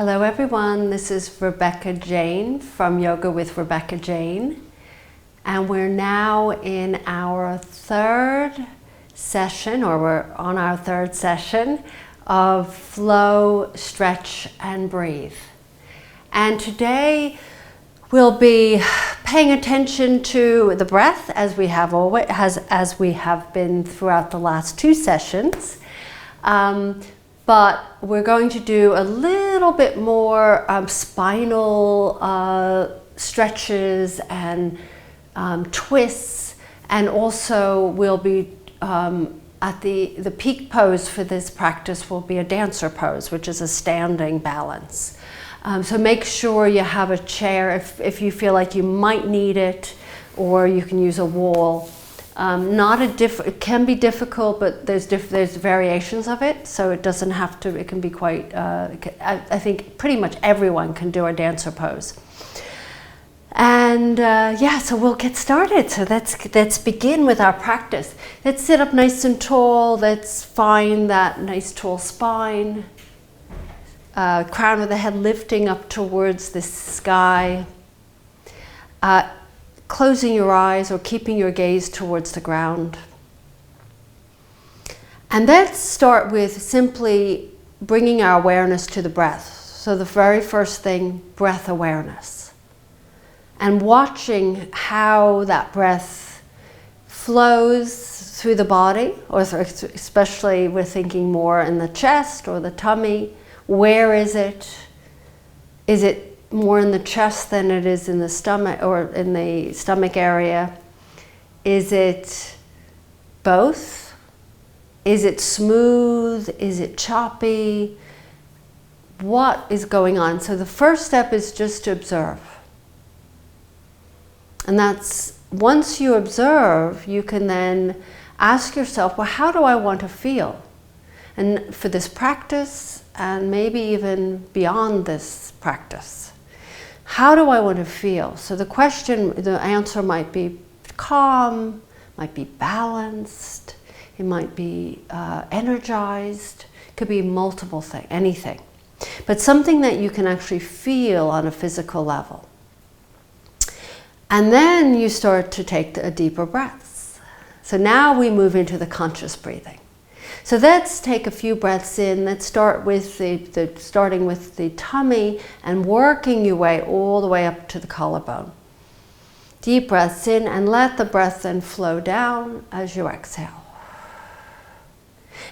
Hello everyone, this is Rebecca Jane from Yoga with Rebecca Jane, and we're now in our third session, or we're on our third session of flow, stretch and breathe. And today we'll be paying attention to the breath as we have always, as we have been throughout the last two sessions. But we're going to do a little bit more spinal stretches and twists, and also we'll be at the peak pose for this practice will be a dancer pose, which is a standing balance. So make sure you have a chair if you feel like you might need it, or you can use a wall. It can be difficult, but there's variations of it, so it doesn't have to. It can be quite. I think pretty much everyone can do a dancer pose. And yeah, so we'll get started. So let's begin with our practice. Let's sit up nice and tall. Let's find that nice tall spine. Crown of the head lifting up towards the sky. Closing your eyes or keeping your gaze towards the ground. And let's start with simply bringing our awareness to the breath. So the very first thing, breath awareness. And watching how that breath flows through the body, or especially we're thinking more in the chest or the tummy. Where is it? Is it more in the chest than it is in the stomach, or in the stomach area? Is it both? Is it smooth? Is it choppy? What is going on? So the first step is just to observe. And that's, once you observe, you can then ask yourself, well, how do I want to feel? And for this practice, and maybe even beyond this practice, how do I want to feel? So the answer might be calm, might be balanced, it might be energized, it could be multiple things, anything. But something that you can actually feel on a physical level. And then you start to take a deeper breaths. So now we move into the conscious breathing. So let's take a few breaths in. Let's start with starting with the tummy and working your way all the way up to the collarbone. Deep breaths in, and let the breath then flow down as you exhale.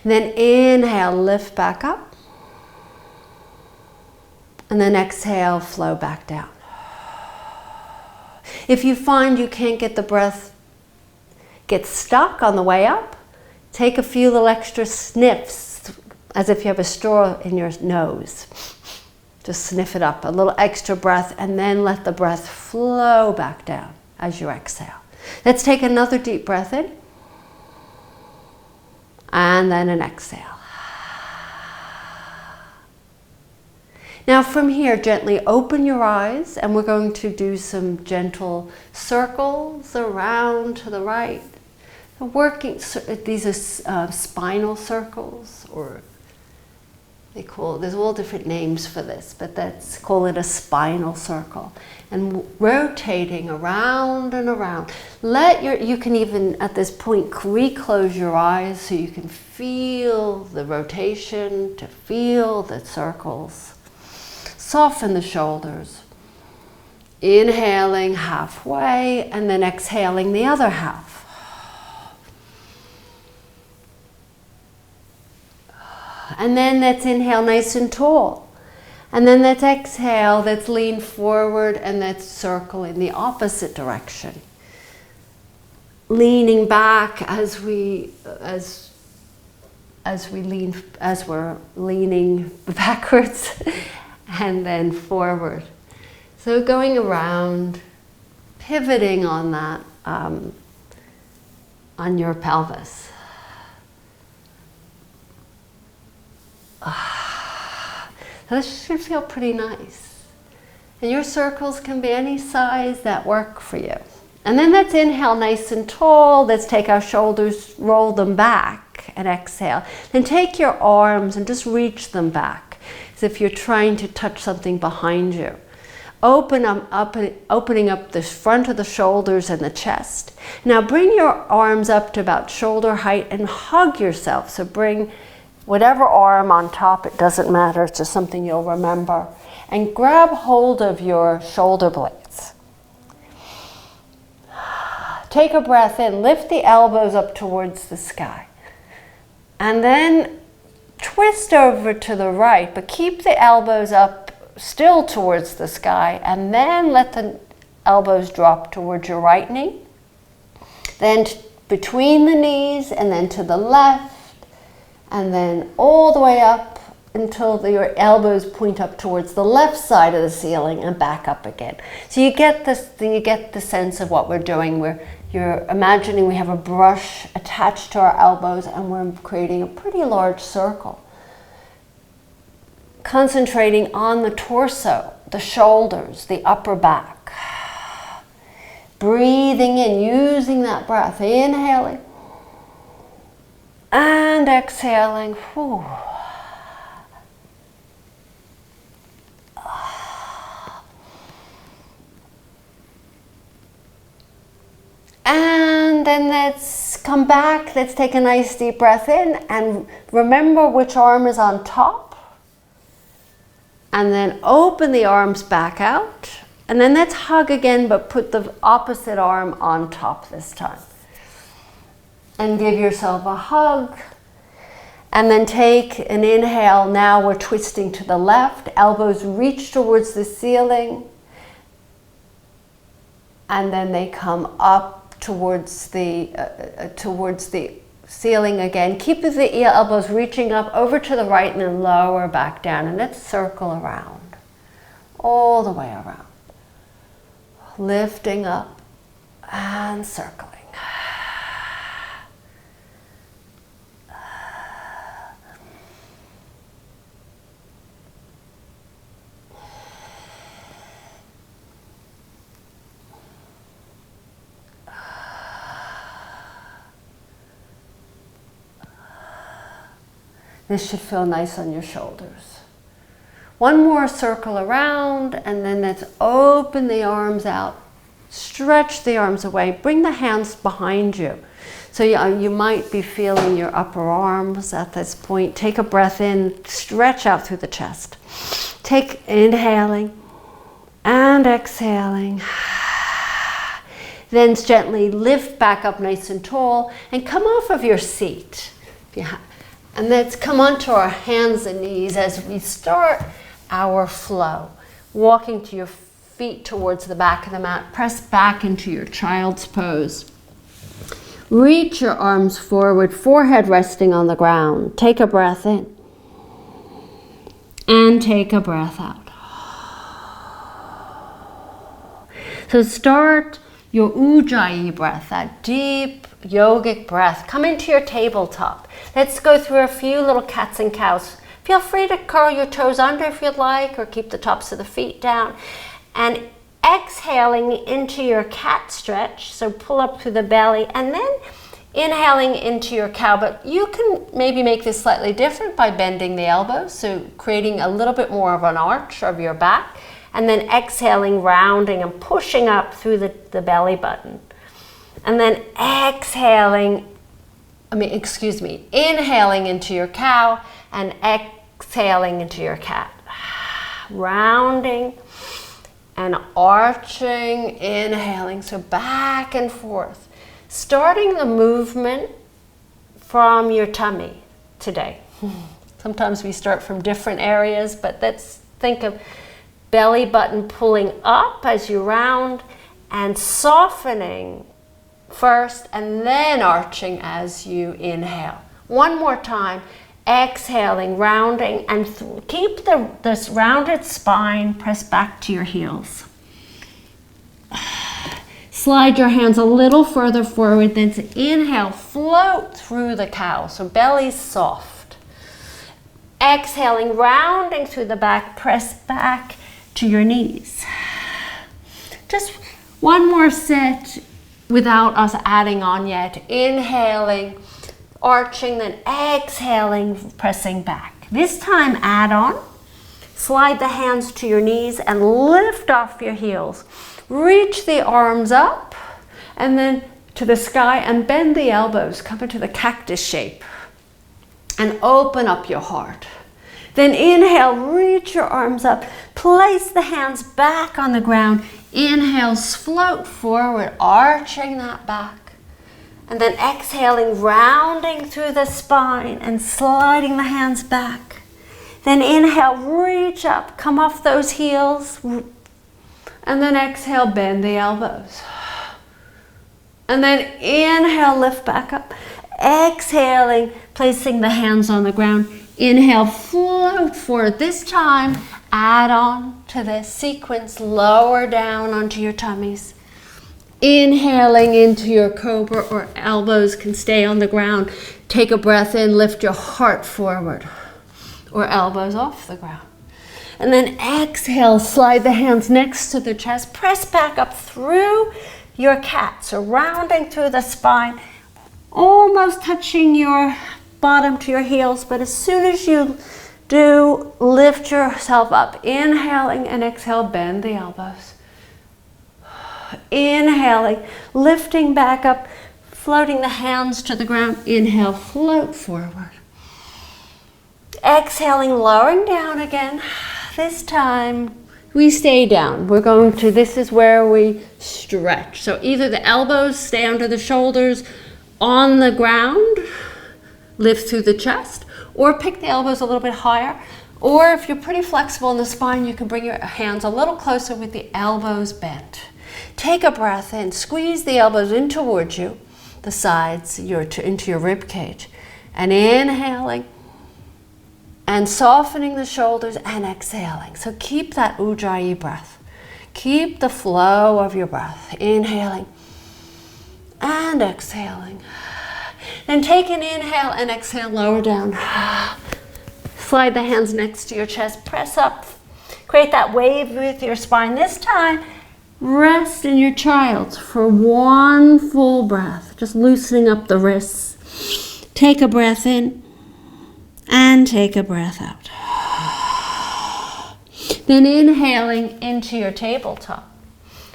And then inhale, lift back up. And then exhale, flow back down. If you find you can't get the breath, get stuck on the way up, take a few little extra sniffs, as if you have a straw in your nose. Just sniff it up, a little extra breath, and then let the breath flow back down as you exhale. Let's take another deep breath in, and then an exhale. Now from here, gently open your eyes, and we're going to do some gentle circles around to the right. These are spinal circles, or there's all different names for this, but call it a spinal circle. And rotating around and around. You can even at this point reclose your eyes so you can feel the rotation, to feel the circles. Soften the shoulders. Inhaling halfway and then exhaling the other half. And then let's inhale nice and tall. And then let's exhale, let's lean forward, and let's circle in the opposite direction. Leaning back as we're leaning backwards and then forward. So going around, pivoting on that, on your pelvis. This should feel pretty nice. And your circles can be any size that work for you. And then let's inhale nice and tall. Let's take our shoulders, roll them back, and exhale. Then take your arms and just reach them back. as if you're trying to touch something behind you. Opening up the front of the shoulders and the chest. Now bring your arms up to about shoulder height and hug yourself. So bring whatever arm on top, it doesn't matter, it's just something you'll remember. And grab hold of your shoulder blades. Take a breath in, lift the elbows up towards the sky. And then twist over to the right, but keep the elbows up still towards the sky, and then let the elbows drop towards your right knee. Then between the knees, and then to the left, and then all the way up until your elbows point up towards the left side of the ceiling and back up again. So you get this, you get the sense of what we're doing. You're imagining we have a brush attached to our elbows and we're creating a pretty large circle. Concentrating on the torso, the shoulders, the upper back. Breathing in, using that breath, inhaling and exhaling. Whew. And then let's come back, let's take a nice deep breath in and remember which arm is on top. And then open the arms back out. And then let's hug again, but put the opposite arm on top this time. And give yourself a hug. And then take an inhale. Now we're twisting to the left. Elbows reach towards the ceiling. And then they come up towards the ceiling again. Keep the elbows reaching up over to the right and then lower back down. And let's circle around, all the way around. Lifting up and circling. This should feel nice on your shoulders. One more circle around, and then let's open the arms out. Stretch the arms away. Bring the hands behind you. So you might be feeling your upper arms at this point. Take a breath in, stretch out through the chest. Take inhaling and exhaling. Then gently lift back up nice and tall and come off of your seat. And let's come onto our hands and knees as we start our flow. Walking to your feet towards the back of the mat. Press back into your child's pose. Reach your arms forward, forehead resting on the ground. Take a breath in. And take a breath out. So start your Ujjayi breath, that deep yogic breath. Come into your tabletop. Let's go through a few little cats and cows. Feel free to curl your toes under if you'd like, or keep the tops of the feet down. And exhaling into your cat stretch, so pull up through the belly, and then inhaling into your cow. But you can maybe make this slightly different by bending the elbows, so creating a little bit more of an arch of your back. And then exhaling, rounding and pushing up through the belly button. And then inhaling into your cow and exhaling into your cat. Rounding and arching, inhaling, so back and forth. Starting the movement from your tummy today. Sometimes we start from different areas, but let's think of belly button pulling up as you round and softening first and then arching as you inhale. One more time, exhaling, rounding, and keep this rounded spine pressed back to your heels. Slide your hands a little further forward, then to inhale, float through the cow, so belly's soft. Exhaling, rounding through the back, press back to your knees. Just one more set without us adding on yet. Inhaling, arching, then exhaling, pressing back. This time add on. Slide the hands to your knees and lift off your heels. Reach the arms up and then to the sky and bend the elbows. Come into the cactus shape and open up your heart. Then inhale, reach your arms up. Place the hands back on the ground. Inhale, float forward, arching that back. And then exhaling, rounding through the spine and sliding the hands back. Then inhale, reach up, come off those heels. And then exhale, bend the elbows. And then inhale, lift back up. Exhaling, placing the hands on the ground. Inhale, float forward. This time, add on to this sequence, lower down onto your tummies. Inhaling into your cobra, or elbows can stay on the ground. Take a breath in, lift your heart forward, or elbows off the ground. And then exhale, slide the hands next to the chest. Press back up through your cat, so rounding through the spine, almost touching your bottom to your heels, but as soon as you do, lift yourself up. Inhaling and exhale, bend the elbows. Inhaling, lifting back up, floating the hands to the ground. Inhale, float forward. Exhaling, lowering down again. This time we stay down. We're going to, this is where we stretch. So either the elbows stay under the shoulders on the ground, lift through the chest, or pick the elbows a little bit higher. Or if you're pretty flexible in the spine, you can bring your hands a little closer with the elbows bent. Take a breath in, squeeze the elbows in towards you, the sides, into your rib cage. And inhaling and softening the shoulders and exhaling. So keep that Ujjayi breath. Keep the flow of your breath. Inhaling and exhaling. Then take an inhale and exhale, lower down. Slide the hands next to your chest, press up. Create that wave with your spine. This time, rest in your child's for one full breath. Just loosening up the wrists. Take a breath in and take a breath out. Then inhaling into your tabletop.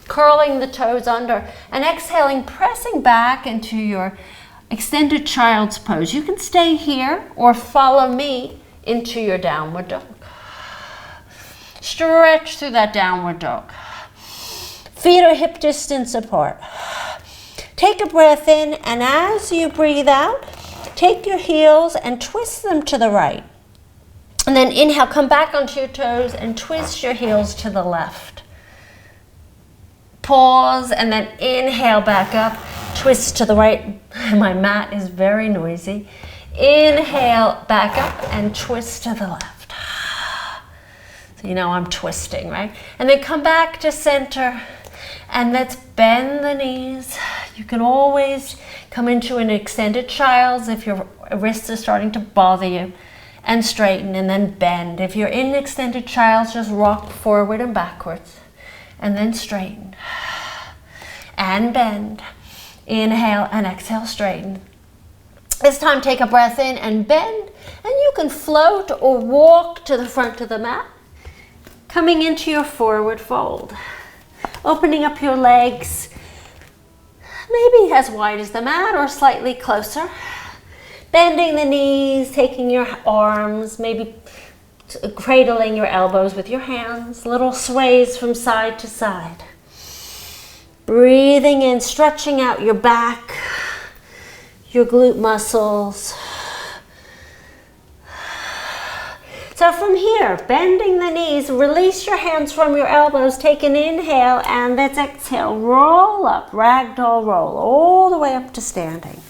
Curling the toes under and exhaling, pressing back into your extended child's pose. You can stay here or follow me into your downward dog. Stretch through that downward dog. Feet are hip distance apart. Take a breath in, and as you breathe out, take your heels and twist them to the right. And then inhale, come back onto your toes and twist your heels to the left. Pause, and then inhale back up, twist to the right. My mat is very noisy. Inhale back up and twist to the left. So you know I'm twisting, right? And then come back to center. And let's bend the knees. You can always come into an extended child's if your wrists are starting to bother you. And straighten and then bend. If you're in extended child's, just rock forward and backwards. And then straighten. And bend. Inhale and exhale, straighten. This time take a breath in and bend. And you can float or walk to the front of the mat. Coming into your forward fold. Opening up your legs, maybe as wide as the mat or slightly closer. Bending the knees, taking your arms, maybe cradling your elbows with your hands. Little sways from side to side. Breathing in, stretching out your back, your glute muscles. So from here, bending the knees, release your hands from your elbows, take an inhale, and let's exhale. Roll up, ragdoll roll, all the way up to standing.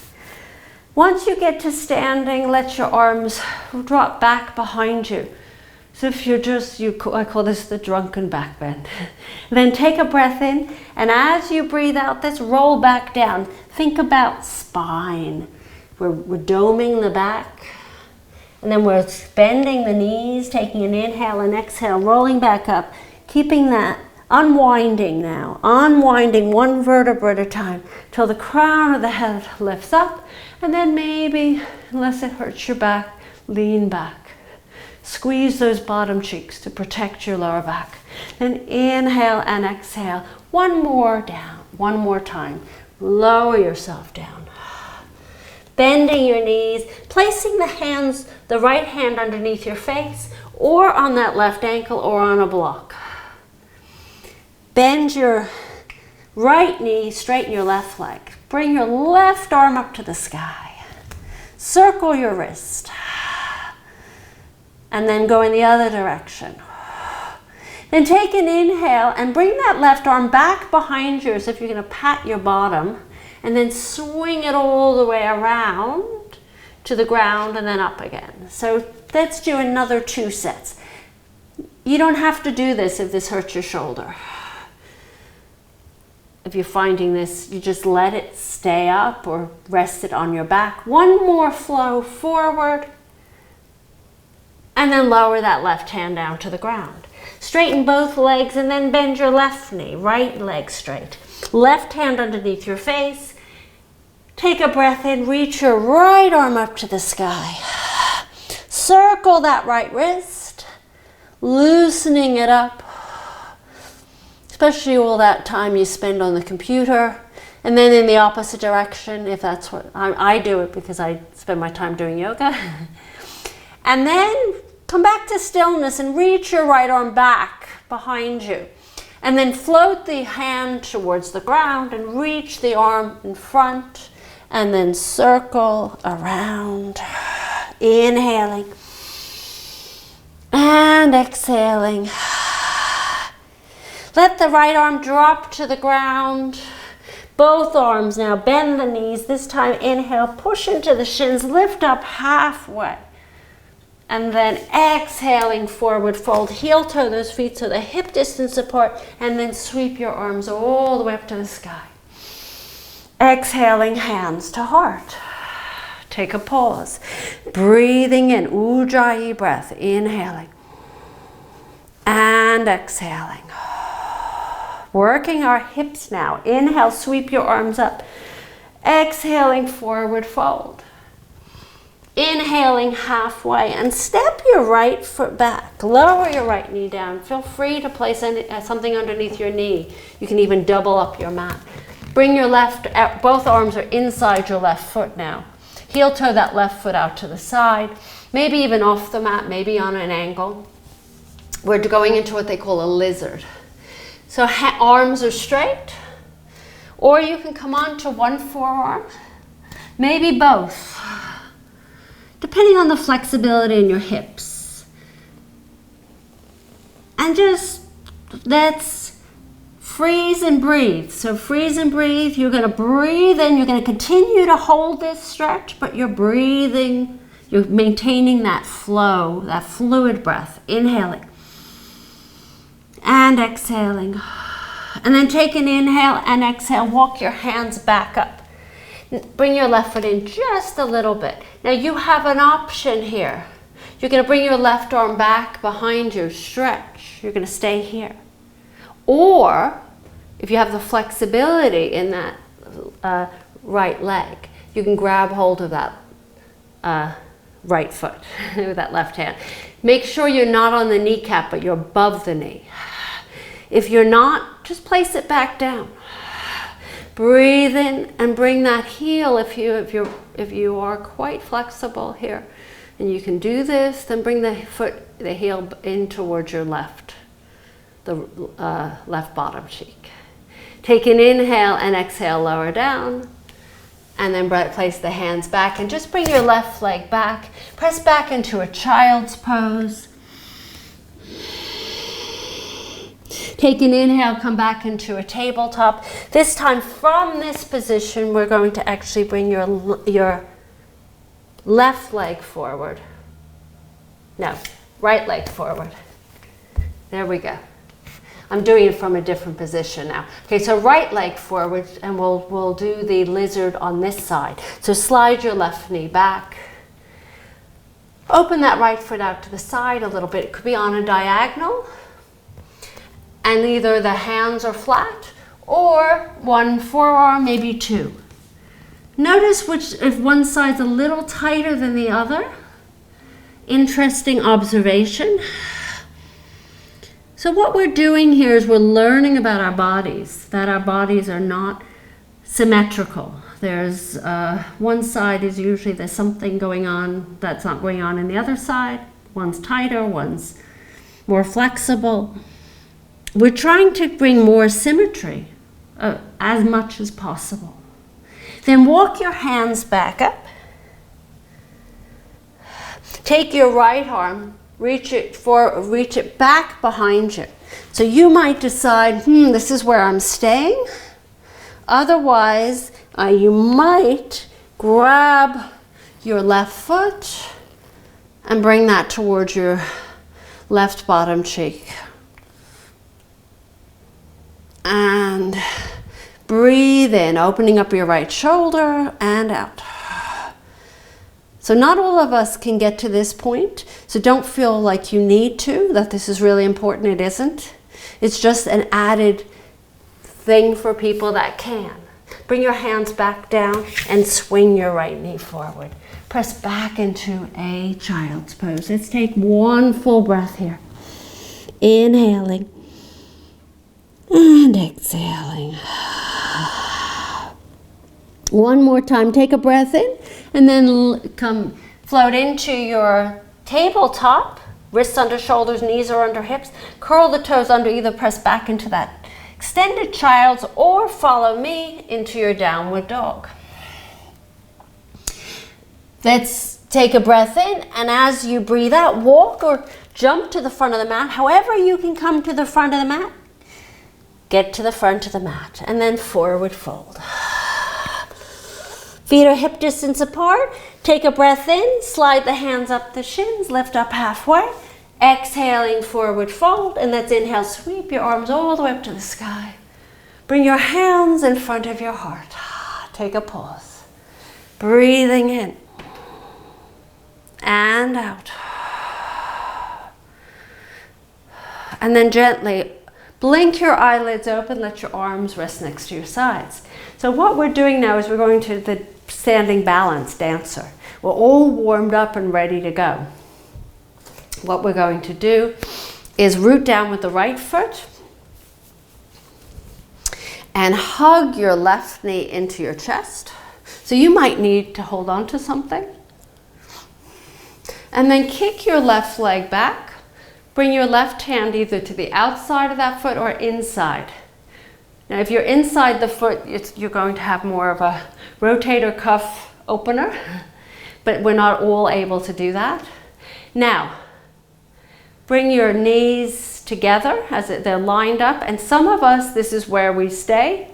Once you get to standing, let your arms drop back behind you. So if you're just, I call this the drunken back bend. Then take a breath in, and as you breathe out, let's roll back down. Think about spine. We're doming the back. And then we're bending the knees, taking an inhale and exhale, rolling back up, keeping that, unwinding now, unwinding one vertebra at a time till the crown of the head lifts up, and then maybe, unless it hurts your back, lean back. Squeeze those bottom cheeks to protect your lower back. Then inhale and exhale. One more down, one more time. Lower yourself down. Bending your knees, placing the hands, the right hand underneath your face or on that left ankle or on a block. Bend your right knee, straighten your left leg. Bring your left arm up to the sky. Circle your wrist. And then go in the other direction. Then take an inhale and bring that left arm back behind you as if you're going to pat your bottom. And then swing it all the way around to the ground and then up again. So let's do another 2 sets. You don't have to do this if this hurts your shoulder. If you're finding this, you just let it stay up or rest it on your back. One more flow forward. And then lower that left hand down to the ground. Straighten both legs and then bend your left knee, right leg straight. Left hand underneath your face. Take a breath in, reach your right arm up to the sky. Circle that right wrist, loosening it up, especially all that time you spend on the computer. And then in the opposite direction, if that's what, I do it because I spend my time doing yoga. And then come back to stillness and reach your right arm back behind you. And then float the hand towards the ground and reach the arm in front. And then circle around, inhaling and exhaling. Let the right arm drop to the ground. Both arms now, bend the knees. This time inhale, push into the shins, lift up halfway. And then exhaling, forward fold, heel toe those feet so the hip distance apart. And then sweep your arms all the way up to the sky. Exhaling, hands to heart. Take a pause. Breathing in, Ujjayi breath. Inhaling. And exhaling. Working our hips now. Inhale, sweep your arms up. Exhaling, forward fold. Inhaling halfway and step your right foot back. Lower your right knee down. Feel free to place something underneath your knee. You can even double up your mat. Bring your left, both arms are inside your left foot now. Heel toe that left foot out to the side, maybe even off the mat, maybe on an angle. We're going into what they call a lizard. So arms are straight, or you can come on to one forearm, maybe both, depending on the flexibility in your hips. And just, let's freeze and breathe. So freeze and breathe. You're going to breathe in. You're going to continue to hold this stretch, but you're breathing. You're maintaining that flow, that fluid breath. Inhaling and exhaling. And then take an inhale and exhale. Walk your hands back up. Bring your left foot in just a little bit. Now you have an option here. You're going to bring your left arm back behind you. Stretch. You're going to stay here. Or, if you have the flexibility in that right leg, you can grab hold of that right foot with that left hand. Make sure you're not on the kneecap, but you're above the knee. If you're not, just place it back down. Breathe in and bring that heel if you are quite flexible here. And you can do this, then bring the heel in towards your left. The left bottom cheek. Take an inhale and exhale, lower down. And then place the hands back and just bring your left leg back. Press back into a child's pose. Take an inhale, come back into a tabletop. This time from this position, we're going to actually bring your left leg forward. No, right leg forward. There we go. I'm doing it from a different position now. Okay, so right leg forward, and we'll do the lizard on this side. So slide your left knee back. Open that right foot out to the side a little bit. It could be on a diagonal. And either the hands are flat or one forearm, maybe two. Notice if one side's a little tighter than the other. interesting observation. So what we're doing here is we're learning about our bodies, that our bodies are not symmetrical. There's one side is usually there's something going on that's not going on in the other side. One's tighter, one's more flexible. We're trying to bring more symmetry as much as possible. Then walk your hands back up. Take your right arm, reach it back behind you. So you might decide, this is where I'm staying. Otherwise, you might grab your left foot and bring that towards your left bottom cheek. And breathe in, opening up your right shoulder and out. So not all of us can get to this point, so don't feel like you need to, that this is really important. It isn't. It's just an added thing for people that can. Bring your hands back down and swing your right knee forward. Press back into a child's pose. Let's take one full breath here. Inhaling and exhaling. One more time, take a breath in and then come float into your tabletop. Wrists under shoulders, knees are under hips. Curl the toes under, either press back into that extended child's or follow me into your downward dog. Let's take a breath in, and as you breathe out, walk or jump to the front of the mat. However you can come to the front of the mat, get to the front of the mat, and then forward fold. Feet are hip distance apart. Take a breath in, slide the hands up the shins, lift up halfway. Exhaling, forward fold, and let's inhale, sweep your arms all the way up to the sky. Bring your hands in front of your heart. Take a pause. Breathing in and out. And then gently blink your eyelids open, let your arms rest next to your sides. So what we're doing now is we're going to the standing balance dancer. We're all warmed up and ready to go. What we're going to do is root down with the right foot and hug your left knee into your chest. So you might need to hold on to something. And then kick your left leg back. Bring your left hand either to the outside of that foot or inside. Now if you're inside the foot, you're going to have more of a rotator cuff opener, but we're not all able to do that. Now, bring your knees together as they're lined up, and some of us, this is where we stay.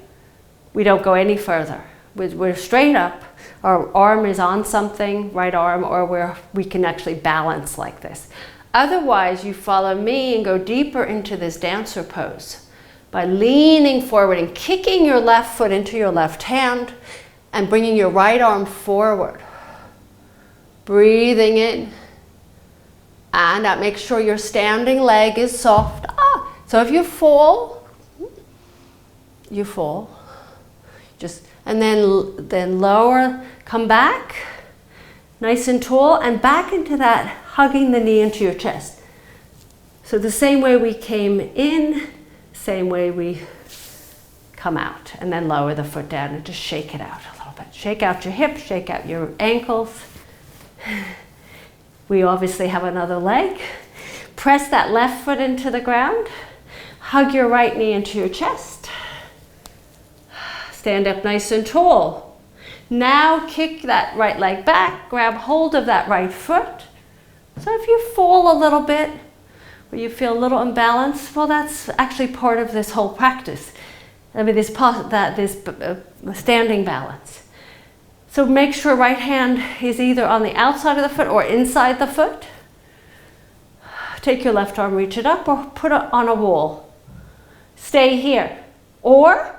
We don't go any further. We're straight up. Our arm is on something, right arm, or we can actually balance like this. Otherwise, you follow me and go deeper into this dancer pose by leaning forward and kicking your left foot into your left hand and bringing your right arm forward. Breathing in. And out. Make sure your standing leg is soft. So if you fall, you fall. And then lower, come back, nice and tall, and back into that, hugging the knee into your chest. So the same way we came in, same way we come out. And then lower the foot down and just shake it out a little bit. Shake out your hips, shake out your ankles. We obviously have another leg. Press that left foot into the ground. Hug your right knee into your chest. Stand up nice and tall. Now kick that right leg back. Grab hold of that right foot. So if you fall a little bit, or you feel a little imbalanced, well, that's actually part of this whole practice. I mean, this standing balance. So make sure right hand is either on the outside of the foot or inside the foot. Take your left arm, reach it up, or put it on a wall. Stay here. Or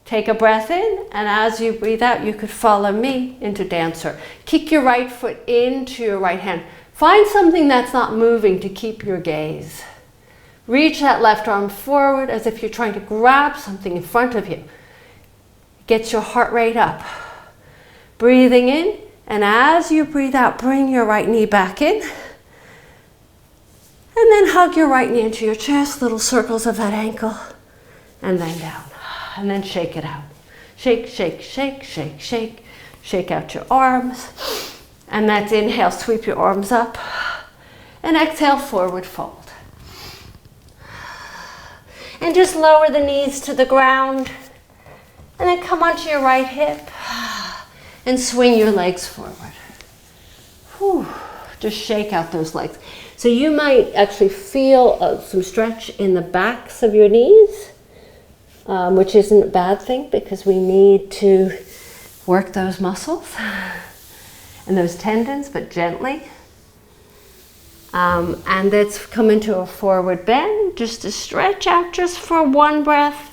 take a breath in, and as you breathe out, you could follow me into dancer. Kick your right foot into your right hand. Find something that's not moving to keep your gaze. Reach that left arm forward as if you're trying to grab something in front of you. Get your heart rate up. Breathing in And as you breathe out, bring your right knee back in. And then hug your right knee into your chest, little circles of that ankle, and then down. And then shake it out. Shake, shake, shake, shake, shake. Shake out your arms. And that's inhale, sweep your arms up. And exhale, forward fold. And just lower the knees to the ground. And then come onto your right hip. And swing your legs forward. Whew. Just shake out those legs. So you might actually feel some stretch in the backs of your knees, which isn't a bad thing because we need to work those muscles and those tendons, but gently. And let's come into a forward bend, just to stretch out just for one breath.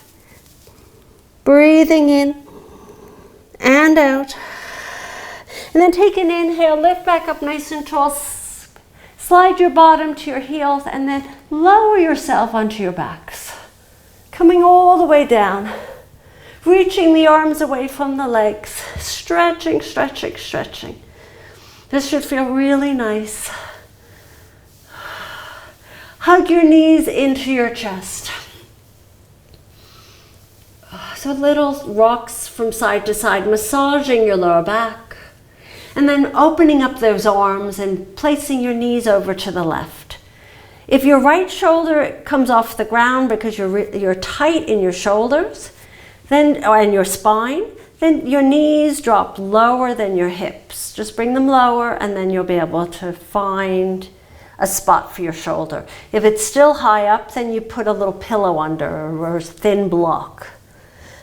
Breathing in and out. And then take an inhale, lift back up nice and tall. Slide your bottom to your heels and then lower yourself onto your backs. Coming all the way down. Reaching the arms away from the legs. Stretching, stretching, stretching. This should feel really nice. Hug your knees into your chest. So little rocks from side to side, massaging your lower back. And then opening up those arms and placing your knees over to the left. If your right shoulder comes off the ground because you're tight in your shoulders, then and your spine, then your knees drop lower than your hips. Just bring them lower and then you'll be able to find a spot for your shoulder. If it's still high up, then you put a little pillow under or a thin block.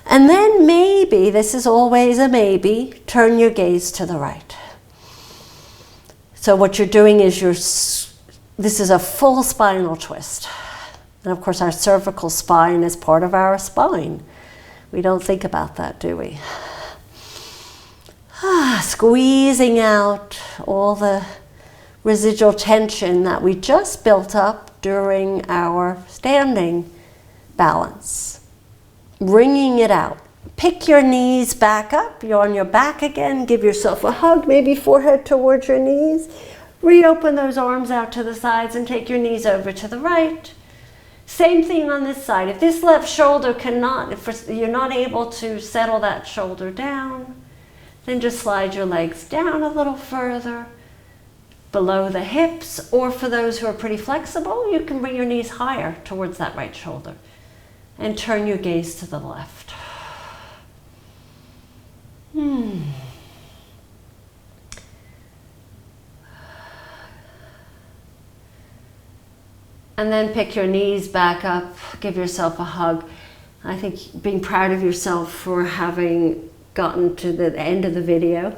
And then maybe, this is always a maybe, turn your gaze to the right. So what you're doing is this is a full spinal twist. And of course our cervical spine is part of our spine. We don't think about that, do we? Squeezing out all the residual tension that we just built up during our standing balance. Wringing it out. Pick your knees back up. You're on your back again. Give yourself a hug, maybe forehead towards your knees. Reopen those arms out to the sides and take your knees over to the right. Same thing on this side. If this left shoulder if you're not able to settle that shoulder down, then just slide your legs down a little further below the hips, or for those who are pretty flexible, you can bring your knees higher towards that right shoulder. And turn your gaze to the left. And then pick your knees back up, give yourself a hug. I think being proud of yourself for having gotten to the end of the video.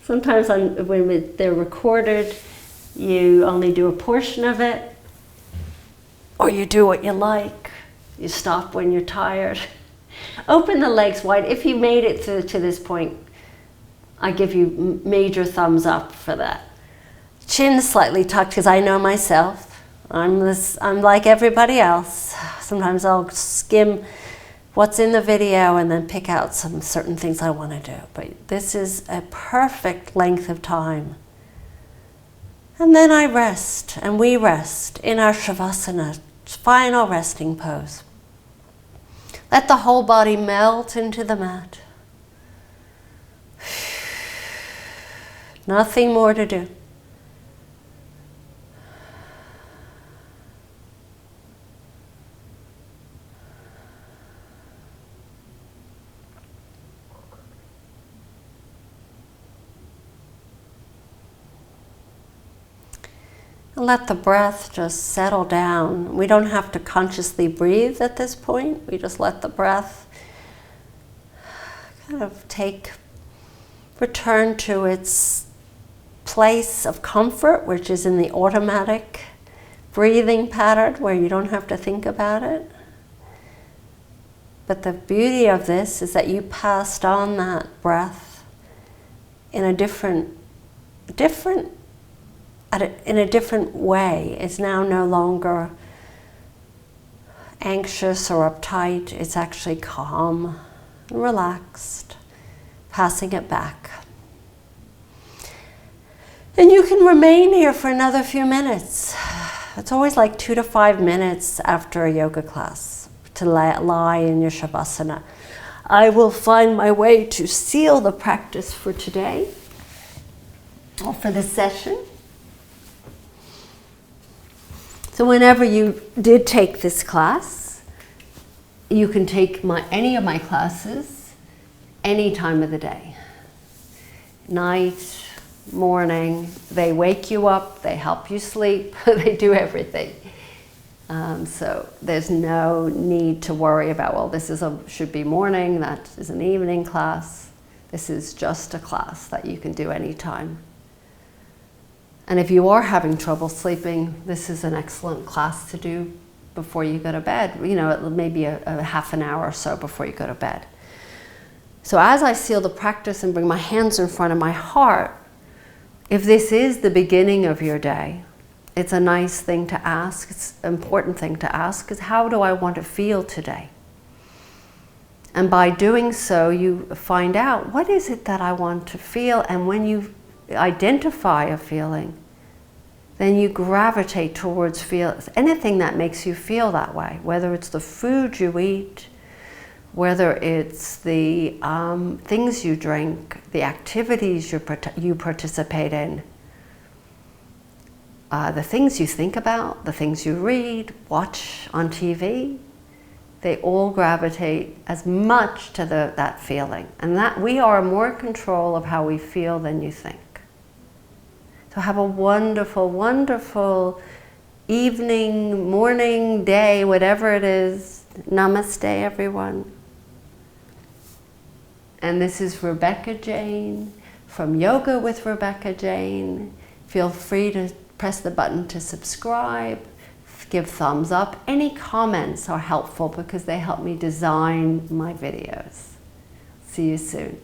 Sometimes when they're recorded, you only do a portion of it, or you do what you like. You stop when you're tired. Open the legs wide. If you made it to this point, I give you major thumbs up for that. Chin slightly tucked, because I know myself. I'm like everybody else. Sometimes I'll skim what's in the video and then pick out some certain things I want to do. But this is a perfect length of time. And then I rest, and we rest in our Shavasana, final resting pose. Let the whole body melt into the mat. Nothing more to do. And let the breath just settle down. We don't have to consciously breathe at this point. We just let the breath kind of return to its place of comfort, which is in the automatic breathing pattern where you don't have to think about it. But the beauty of this is that you passed on that breath in a different way. It's now no longer anxious or uptight. It's actually calm and relaxed, passing it back. And you can remain here for another few minutes. It's always like 2 to 5 minutes after a yoga class to lie in your Shavasana. I will find my way to seal the practice for today, or for this session. So whenever you did take this class, you can take any of my classes any time of the day. Night, morning, they wake you up, they help you sleep, they do everything. So there's no need to worry about, well, this should be morning, that is an evening class. This is just a class that you can do anytime. And if you are having trouble sleeping, this is an excellent class to do before you go to bed. You know, maybe a half an hour or so before you go to bed. So as I seal the practice and bring my hands in front of my heart, if this is the beginning of your day, it's a nice thing to ask, it's an important thing to ask, is how do I want to feel today? And by doing so, you find out, what is it that I want to feel? And when you identify a feeling, then you gravitate towards anything that makes you feel that way, whether it's the food you eat, whether it's the things you drink, the activities you participate in, the things you think about, the things you read, watch on TV, they all gravitate as much to that feeling. And that we are more in control of how we feel than you think. So have a wonderful, wonderful evening, morning, day, whatever it is. Namaste, everyone. And this is Rebecca Jane from Yoga with Rebecca Jane. Feel free to press the button to subscribe, give thumbs up. Any comments are helpful because they help me design my videos. See you soon.